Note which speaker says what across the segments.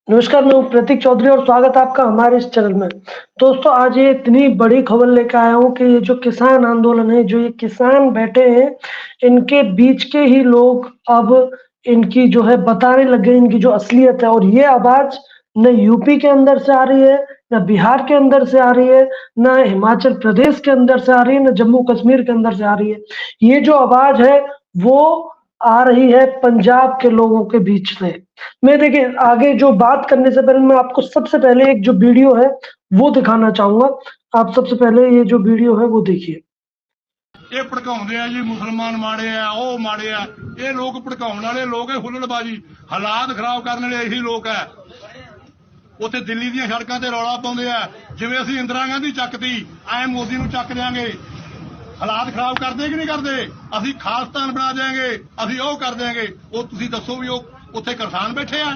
Speaker 1: नमस्कार, मैं हूँ प्रतीक चौधरी और स्वागत है आपका हमारे इस चैनल में। दोस्तों, आज ये इतनी बड़ी खबर लेकर आया हूँ कि ये जो किसान आंदोलन है, जो ये किसान बैठे हैं, इनके बीच के ही लोग अब इनकी जो है बताने लग गए इनकी जो असलियत है। और ये आवाज़ न यूपी के अंदर से आ रही है, न बिहार के अंदर से आ रही है, न हिमाचल प्रदेश के अंदर से आ रही है, न जम्मू कश्मीर के अंदर से आ रही है। ये जो आवाज़ है, वो आ रही है पंजाब के लोगों के बीच से। मैं देखिए आगे जो बात करने से पहले मैं आपको सबसे पहले एक जो वीडियो है वो दिखाना चाहूंगा। आप सबसे पहले ये जो वीडियो है वो देखिए।
Speaker 2: ये भड़काउंदे आ जी मुसलमान माड़े आ ਉਹ ਮਾੜੇ ਆ ਇਹ ਲੋਕ ਭੜਕਾਉਣ ਵਾਲੇ ਲੋਕ ਹੈ ਹੁੱਲੜਬਾਜੀ ਹਾਲਾਤ ਖਰਾਬ ਕਰਨ ਵਾਲੇ ਇਹੀ ਲੋਕ ਹੈ ਉੱਥੇ ਦਿੱਲੀ ਦੀਆਂ ਸੜਕਾਂ ਤੇ ਰੌਲਾ ਪਾਉਂਦੇ ਆ ਜਿਵੇਂ ਅਸੀਂ ਇੰਦਰਾ ਗਾਂਧੀ ਚੱਕਤੀ ਐ ਮੋਦੀ ਨੂੰ ਚੱਕ ਦਿਆਂਗੇ ਹਾਲਾਤ ਖਰਾਬ ਕਰਦੇ ਕਿ ਨਹੀਂ ਕਰਦੇ ਅਸੀਂ ਖਾਲਸਤਾਨ ਬਣਾ ਦਿਆਂਗੇ ਅਸੀਂ ਉਹ ਕਰ ਦਿਆਂਗੇ ਉਹ ਤੁਸੀਂ ਦੱਸੋ ਵੀ ਉਹ ਉੱਥੇ ਕਿਸਾਨ ਬੈਠੇ ਆ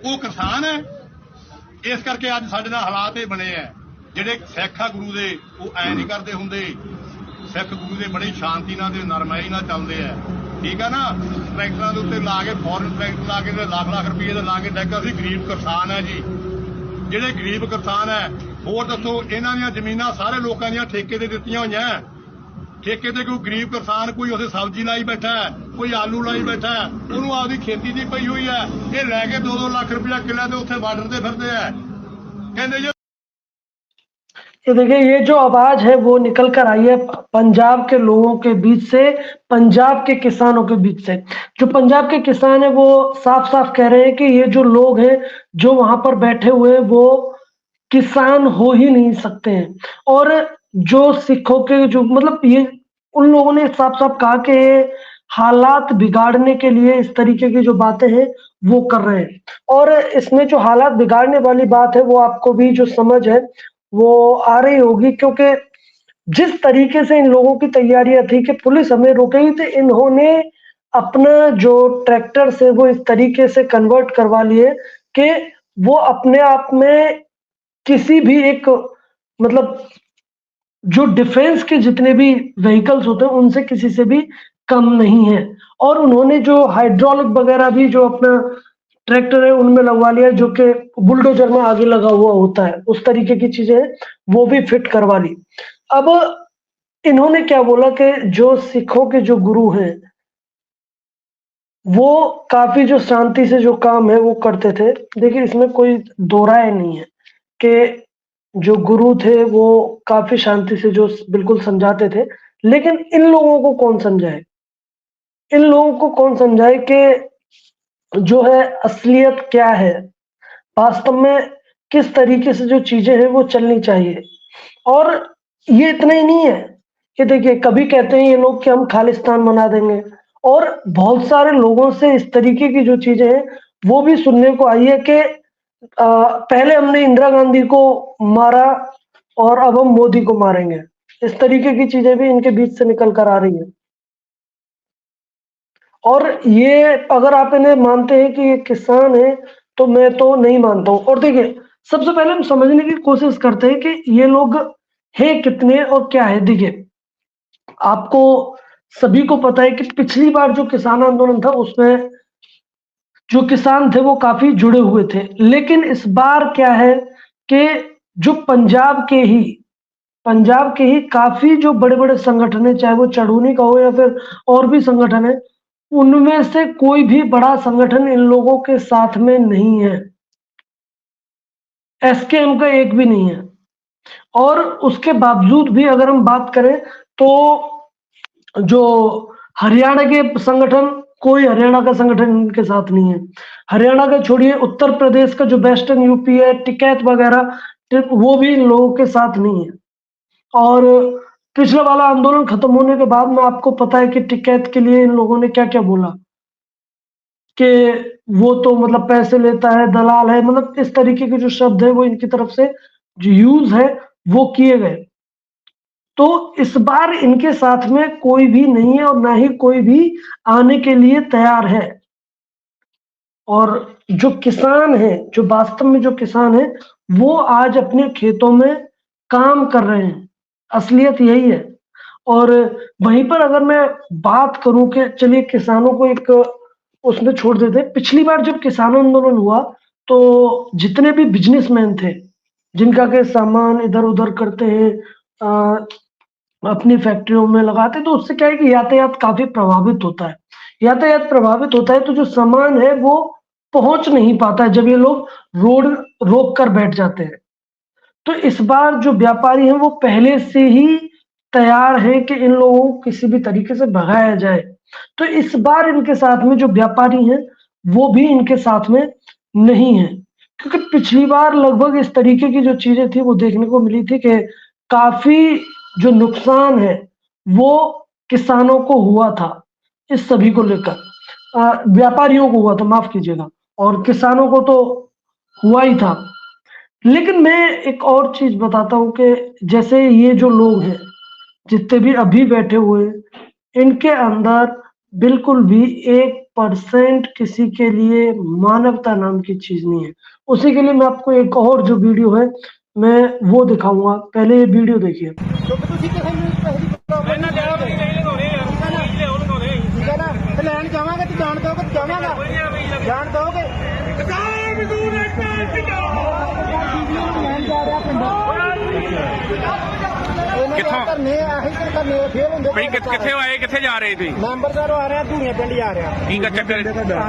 Speaker 2: ਉਹ ਕਿਸਾਨ ਹੈ ਇਸ ਕਰਕੇ ਅੱਜ ਸਾਡੇ ਨਾਲ ਹਾਲਾਤ ਇਹ ਬਣੇ ਆ ਜਿਹੜੇ ਸਿੱਖ ਆ ਗੁਰੂ ਦੇ ਉਹ ਐ ਨਹੀਂ ਕਰਦੇ ਹੁੰਦੇ ਸਿੱਖ ਗੁਰੂ ਦੇ ਬੜੀ ਸ਼ਾਂਤੀ ਨਾਲ ਤੇ ਨਰਮਾਈ ਨਾਲ ਚੱਲਦੇ ਆ ਠੀਕ ਆ ਨਾ ਟਰੈਕਟਰਾਂ ਦੇ ਉੱਤੇ ਲਾ ਕੇ ਫੋਰਨ ਟਰੈਕਟਰ ਲਾ ਕੇ ਲੱਖ ਰੁਪਏ ਦੇ ਲਾ ਕੇ ਡੈਕ ਅਸੀਂ ਗਰੀਬ ਕਿਸਾਨ ਆ ਜੀ ਜਿਹੜੇ ਗਰੀਬ ਕਿਸਾਨ ਹੈ ਹੋਰ ਦੱਸੋ ਇਹਨਾਂ ਦੀਆਂ ਜ਼ਮੀਨਾਂ ਸਾਰੇ ਲੋਕਾਂ ਦੀਆਂ ਠੇਕੇ ਤੇ ਦਿੱਤੀਆਂ ਹੋਈਆਂ ਠੇਕੇ ਤੇ ਕੋਈ ਗਰੀਬ ਕਿਸਾਨ ਕੋਈ ਉੱਥੇ ਸਬਜ਼ੀ ਲਾਈ ਬੈਠਾ ਹੈ ਕੋਈ ਆਲੂ ਲਾਈ ਬੈਠਾ ਹੈ ਉਹਨੂੰ ਆਪਦੀ ਖੇਤੀ ਦੀ ਪਈ ਹੋਈ ਹੈ ਇਹ ਲੈ ਕੇ 2-2 ਲੱਖ ਰੁਪਇਆ ਕਿੱਲਾ ਤੇ ਉੱਥੇ ਬਾਰਡਰ ਤੇ ਫਿਰਦੇ ਆ ਕਹਿੰਦੇ ਜੀ।
Speaker 1: ये देखिए ये जो आवाज है वो निकल कर आई है पंजाब के लोगों के बीच से, पंजाब के किसानों के बीच से। जो पंजाब के किसान है वो साफ साफ कह रहे हैं कि ये जो लोग हैं जो वहां पर बैठे हुए हैं वो किसान हो ही नहीं सकते हैं। और जो सिखों के जो मतलब ये उन लोगों ने साफ साफ कहा कि हालात बिगाड़ने के लिए इस तरीके की जो बातें हैं वो कर रहे हैं। और इसमें जो हालात बिगाड़ने वाली बात है वो आपको भी जो समझ है वो आ रही होगी, क्योंकि जिस तरीके से इन लोगों की तैयारियां थी कि पुलिस हमें रोकेगी, तो इन्होंने अपना जो ट्रैक्टर से वो इस तरीके से कन्वर्ट करवा लिए कि वो अपने आप में किसी भी एक मतलब जो डिफेंस के जितने भी व्हीकल्स होते हैं उनसे किसी से भी कम नहीं है। और उन्होंने जो हाइड्रोलिक वगैरह भी जो अपना ट्रैक्टर है उनमें लगवा लिया, जो कि बुलडोजर में आगे लगा हुआ होता है, उस तरीके की चीजें वो भी फिट करवा ली। अब इन्होंने क्या बोला कि जो सिखों के जो गुरु हैं वो काफी जो शांति से जो काम है वो करते थे। देखिए इसमें कोई दो राय नहीं है कि जो गुरु थे वो काफी शांति से जो बिल्कुल समझाते थे। लेकिन इन लोगों को कौन समझाए, इन लोगों को कौन समझाए कि जो है असलियत क्या है, वास्तव में किस तरीके से जो चीजें हैं वो चलनी चाहिए। और ये इतना ही नहीं है कि देखिए कभी कहते हैं ये लोग कि हम खालिस्तान बना देंगे, और बहुत सारे लोगों से इस तरीके की जो चीजें हैं वो भी सुनने को आई है कि पहले हमने इंदिरा गांधी को मारा और अब हम मोदी को मारेंगे। इस तरीके की चीजें भी इनके बीच से निकल कर आ रही है। और ये अगर आप इन्हें मानते हैं कि ये किसान है तो मैं तो नहीं मानता हूँ। और देखिए सबसे पहले हम समझने की कोशिश करते हैं कि ये लोग हैं कितने और क्या है। देखिए आपको सभी को पता है कि पिछली बार जो किसान आंदोलन था उसमें जो किसान थे वो काफी जुड़े हुए थे। लेकिन इस बार क्या है कि जो पंजाब के ही काफी जो बड़े बड़े संगठन है, चाहे वो चढ़ूनी का हो या फिर और भी संगठन है, उनमें से कोई भी बड़ा संगठन इन लोगों के साथ में नहीं है। एसकेएम का एक भी नहीं है। और उसके बावजूद भी अगर हम बात करें तो जो हरियाणा के संगठन, कोई हरियाणा का संगठन इनके साथ नहीं है। हरियाणा का छोड़िए, उत्तर प्रदेश का जो वेस्टर्न यूपी है, टिकैत वगैरह, वो भी इन लोगों के साथ नहीं है। और पिछला वाला आंदोलन खत्म होने के बाद में आपको पता है कि टिकैत के लिए इन लोगों ने क्या क्या बोला कि वो तो मतलब पैसे लेता है, दलाल है, मतलब इस तरीके के जो शब्द है वो इनकी तरफ से जो यूज है वो किए गए। तो इस बार इनके साथ में कोई भी नहीं है और ना ही कोई भी आने के लिए तैयार है। और जो किसान है, जो वास्तव में जो किसान है, वो आज अपने खेतों में काम कर रहे हैं। असलियत यही है। और वहीं पर अगर मैं बात करूं कि चलिए किसानों को एक उसमें छोड़ देते हैं। पिछली बार जब किसान आंदोलन हुआ तो जितने भी बिजनेसमैन थे जिनका के सामान इधर उधर करते हैं, अपनी फैक्ट्रियों में लगाते, तो उससे क्या है कि यातायात काफी प्रभावित होता है। यातायात प्रभावित होता है तो जो सामान है वो पहुंच नहीं पाता है जब ये लोग रोड रोक कर बैठ जाते हैं। तो इस बार जो व्यापारी हैं वो पहले से ही तैयार हैं कि इन लोगों को किसी भी तरीके से भगाया जाए। तो इस बार इनके साथ में जो व्यापारी हैं वो भी इनके साथ में नहीं है, क्योंकि पिछली बार लगभग इस तरीके की जो चीजें थी वो देखने को मिली थी कि काफी जो नुकसान है वो किसानों को हुआ था। इस सभी को लेकर व्यापारियों को हुआ था, माफ कीजिएगा, और किसानों को तो हुआ ही था। लेकिन मैं एक और चीज बताता हूं कि जैसे ये जो लोग हैं जितने भी अभी बैठे हुए हैं, इनके अंदर बिल्कुल भी 1% किसी के लिए मानवता नाम की चीज नहीं है। उसी के लिए मैं आपको एक और जो वीडियो है मैं वो दिखाऊंगा, पहले ये वीडियो देखिए।
Speaker 3: किथे आए किथे जा रहे थे?
Speaker 4: मैंबर सर आ रहा धूए पिंड जा रहा।
Speaker 3: की चक्कर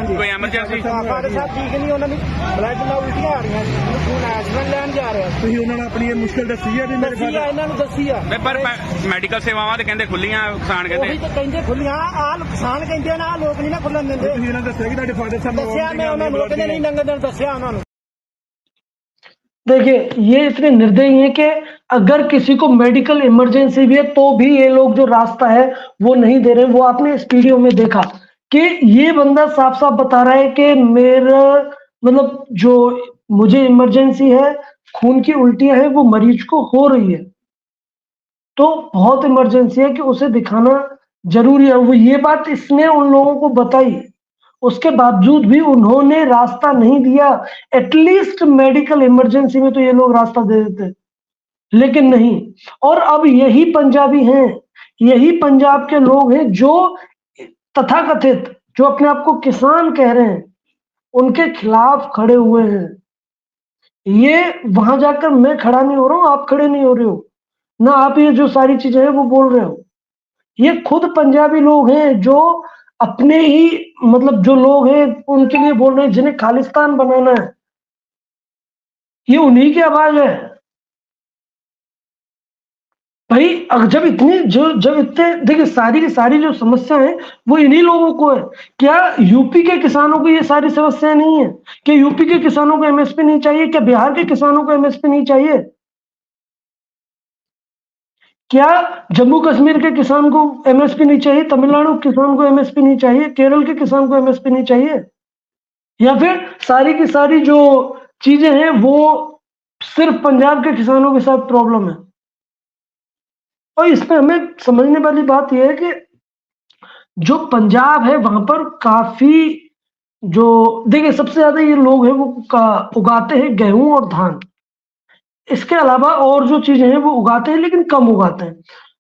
Speaker 3: कोई एमरजेंसी?
Speaker 4: फादर साहब ठीक नहीं, उन्होंने ब्लड ਨਾਲ ਉਲਟੀਆਂ ਆ ਰਹੀਆਂ, ਹੁਣ ਐਸਪੀਰੈਂਟ ਲੈਣ ਜਾ ਰਹੇ ਆ। ਤੁਸੀਂ ਉਹਨਾਂ ਨੂੰ ਆਪਣੀ ਇਹ ਮੁਸ਼ਕਲ ਦੱਸੀ ਹੈ? ਵੀ ਮੇਰੇ ਫਾਦਰ ਇਹਨਾਂ ਨੂੰ ਦੱਸੀ ਆ।
Speaker 3: ਪਰ ਮੈਡੀਕਲ ਸੇਵਾਵਾਂ ਤੇ ਕਹਿੰਦੇ ਖੁੱਲੀਆਂ, ਕਿਸਾਨ ਕਹਿੰਦੇ
Speaker 4: ਉਹੀ ਤਾਂ ਕਹਿੰਦੇ ਖੁੱਲੀਆਂ, ਆ ਕਿਸਾਨ ਕਹਿੰਦੇ ਨਾ, ਲੋਕ ਨਹੀਂ ਨਾ ਖੁੱਲਣ ਦਿੰਦੇ। ਤੁਸੀਂ ਇਹਨਾਂ ਨੂੰ ਦੱਸਿਆ ਕਿ ਤੁਹਾਡੇ ਫਾਦਰ ਸਾਹਿਬ ਨੂੰ? ਦੱਸਿਆ ਮੈਂ ਉਹਨਾਂ ਨੂੰ, ਕਹਿੰਦੇ ਨਹੀਂ ਲੰਘਣ ਦੇਣ, ਦੱਸਿਆ ਉਹਨਾਂ ਨੂੰ।
Speaker 1: देखिए ये इतने निर्दयी हैं कि अगर किसी को मेडिकल इमरजेंसी भी है तो भी ये लोग जो रास्ता है वो नहीं दे रहे। वो आपने इस वीडियो में देखा कि ये बंदा साफ साफ बता रहा है कि मेरा मतलब जो मुझे इमरजेंसी है, खून की उल्टियां है, वो मरीज को हो रही है, तो बहुत इमरजेंसी है कि उसे दिखाना जरूरी है। वो ये बात इसने उन लोगों को बताई, उसके बावजूद भी उन्होंने रास्ता नहीं दिया। एटलीस्ट मेडिकल इमरजेंसी में तो ये लोग रास्ता दे देते, लेकिन नहीं। और अब यही पंजाबी हैं, यही पंजाब के लोग हैं जो तथाकथित जो अपने आप को किसान कह रहे हैं, उनके खिलाफ खड़े हुए हैं। ये वहां जाकर मैं खड़ा नहीं हो रहा हूं, आप खड़े नहीं हो रहे हो ना, आप ये जो सारी चीजें हैं वो बोल रहे हो। ये खुद पंजाबी लोग हैं जो अपने ही मतलब जो लोग हैं उनके लिए बोल रहे हैं जिन्हें खालिस्तान बनाना है। ये उन्हीं की आवाज है भाई। जब इतने देखिए सारी की सारी जो समस्या है वो इन्हीं लोगों को है। क्या यूपी के किसानों को ये सारी समस्याएं नहीं है? क्या यूपी के किसानों को एमएसपी नहीं चाहिए? क्या बिहार के किसानों को एमएसपी नहीं चाहिए? क्या जम्मू कश्मीर के किसान को एमएसपी नहीं चाहिए? तमिलनाडु के किसान को एमएसपी नहीं चाहिए? केरल के किसान को एमएसपी नहीं चाहिए? या फिर सारी की सारी जो चीजें हैं वो सिर्फ पंजाब के किसानों के साथ प्रॉब्लम है? और इसमें हमें समझने वाली बात यह है कि जो पंजाब है वहां पर काफी जो देखिए सबसे ज्यादा ये लोग हैं वो उगाते हैं गेहूं और धान। इसके अलावा और जो चीजें हैं वो उगाते हैं लेकिन कम उगाते हैं।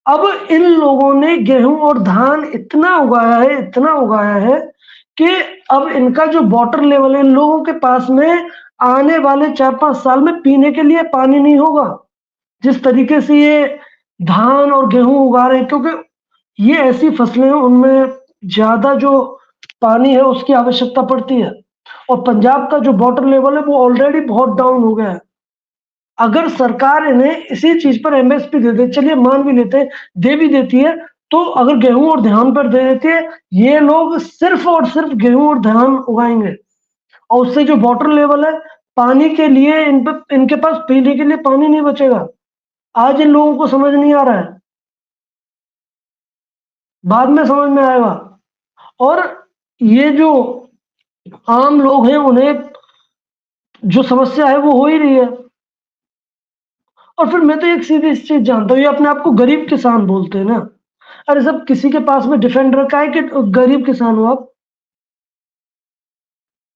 Speaker 1: अब इन लोगों ने गेहूं और धान इतना उगाया है कि अब इनका जो वाटर लेवल है, इन लोगों के पास में आने वाले 4-5 साल में पीने के लिए पानी नहीं होगा। जिस तरीके से ये धान और गेहूं उगा रहे हैं, क्योंकि ये ऐसी फसलें हैं उनमें ज्यादा जो पानी है उसकी आवश्यकता पड़ती है, और पंजाब का जो वाटर लेवल है वो ऑलरेडी बहुत डाउन हो गया है। अगर सरकार इन्हें इसी चीज पर एमएसपी दे दे, चलिए मान भी लेते हैं दे भी देती है, तो अगर गेहूं और धान पर दे देती है, ये लोग सिर्फ और सिर्फ गेहूं और धान उगाएंगे, और उससे जो वाटर लेवल है पानी के लिए इनके पास पीने के लिए पानी नहीं बचेगा। आज इन लोगों को समझ नहीं आ रहा है, बाद में समझ में आएगा। और ये जो आम लोग हैं उन्हें जो समस्या है वो हो ही रही है। और फिर मैं तो एक सीधी चीज जानता हूँ, ये अपने आप को गरीब किसान बोलते हैं ना। अरे सब किसी के पास में डिफेंडर का है कि गरीब किसान हो आप?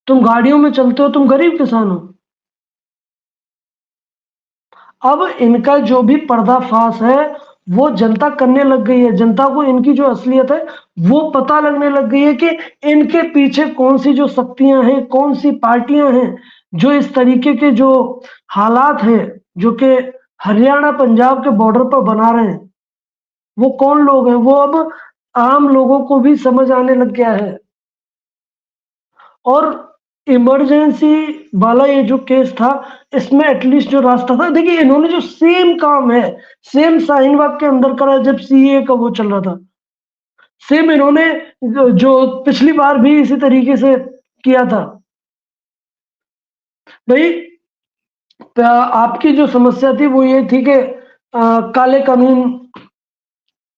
Speaker 1: तुम गाड़ियों में चलते हो, तुम गरीब किसान हो। अब इनका जो भी पर्दाफाश है वो जनता करने लग गई है। जनता को इनकी जो असलियत है वो पता लगने लग गई है कि इनके पीछे कौन सी जो शक्तियां हैं, कौन सी पार्टियां हैं जो इस तरीके के जो हालात हैं, जो कि हरियाणा पंजाब के बॉर्डर पर बना रहे हैं, वो कौन लोग हैं? वो अब आम लोगों को भी समझ आने लग गया है। और इमरजेंसी वाला ये जो केस था, इसमें एटलीस्ट जो रास्ता था, देखिए इन्होंने जो सेम काम है, सेम शाहीनबाग के अंदर करा जब सीए का वो चल रहा था, सेम इन्होंने जो पिछली बार भी इसी तरीके से किया था। भाई आपकी जो समस्या थी वो ये थी कि काले कानून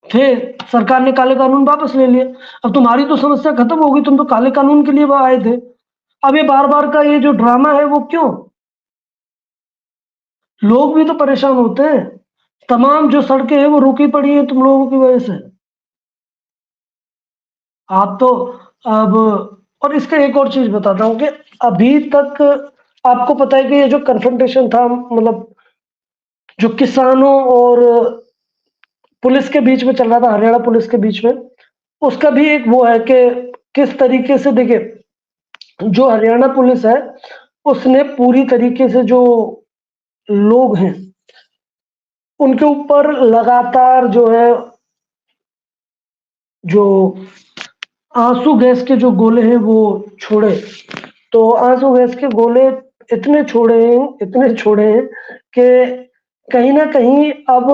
Speaker 1: थे, सरकार ने काले कानून वापस ले लिए। अब तुम्हारी तो समस्या खत्म हो गई, तुम तो काले कानून के लिए आए थे। अब ये बार बार का ये जो ड्रामा है वो क्यों? लोग भी तो परेशान होते हैं। तमाम जो सड़कें हैं वो रुकी पड़ी है तुम लोगों की वजह से। आप तो अब, और इसका एक और चीज बताता हूँ कि अभी तक आपको पता है कि ये जो कन्फ्रंटेशन था, मतलब जो किसानों और पुलिस के बीच में चल रहा था, हरियाणा पुलिस के बीच में, उसका भी एक वो है कि किस तरीके से, देखिए जो हरियाणा पुलिस है उसने पूरी तरीके से जो लोग हैं उनके ऊपर लगातार जो है, जो आंसू गैस के जो गोले हैं वो छोड़े। तो आंसू गैस के गोले इतने छोड़े हैं कि कहीं ना कहीं अब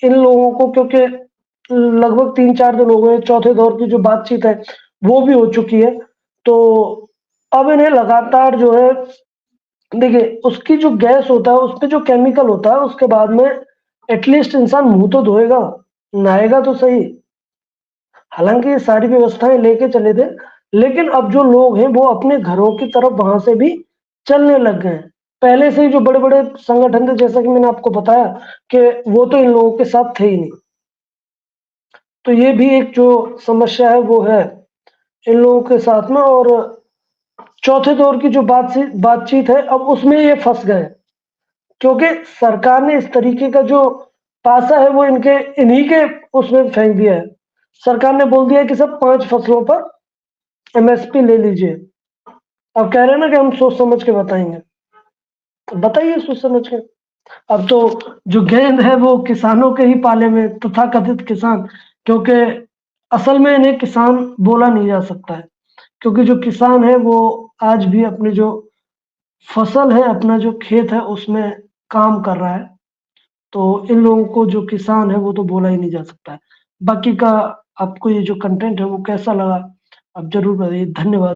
Speaker 1: इन लोगों को, क्योंकि लगभग 3-4 दिन हो गए, चौथे दौर की जो बातचीत है वो भी हो चुकी है, तो अब इन्हें लगातार जो है, देखिए उसकी जो गैस होता है उसमें जो केमिकल होता है, उसके बाद में एटलीस्ट इंसान मुंह तो धोएगा, नहाएगा तो सही। हालांकि ये सारी व्यवस्थाएं लेके चले थे, लेकिन अब जो लोग हैं वो अपने घरों की तरफ वहां से भी चलने लग गए हैं। पहले से ही जो बड़े बड़े संगठन थे, जैसा कि मैंने आपको बताया कि वो तो इन लोगों के साथ थे ही नहीं। तो ये भी एक जो समस्या है वो है इन लोगों के साथ में। और चौथे दौर की जो बातचीत है, अब उसमें ये फंस गए, क्योंकि सरकार ने इस तरीके का जो पासा है वो इन्हीं के उसमें फेंक दिया है। सरकार ने बोल दिया कि सब 5 फसलों पर एमएसपी ले लीजिए। अब कह रहे हैं ना कि हम सोच समझ के बताएंगे, तो बताइए सोच समझ के। अब तो जो गेंद है वो किसानों के ही पाले में, तथाकथित किसान, क्योंकि असल में इन्हें किसान बोला नहीं जा सकता है, क्योंकि जो किसान है वो आज भी अपने जो फसल है, अपना जो खेत है उसमें काम कर रहा है। तो इन लोगों को जो किसान है वो तो बोला ही नहीं जा सकता है। बाकी का आपको ये जो कंटेंट है वो कैसा लगा आप जरूर बताइए। धन्यवाद।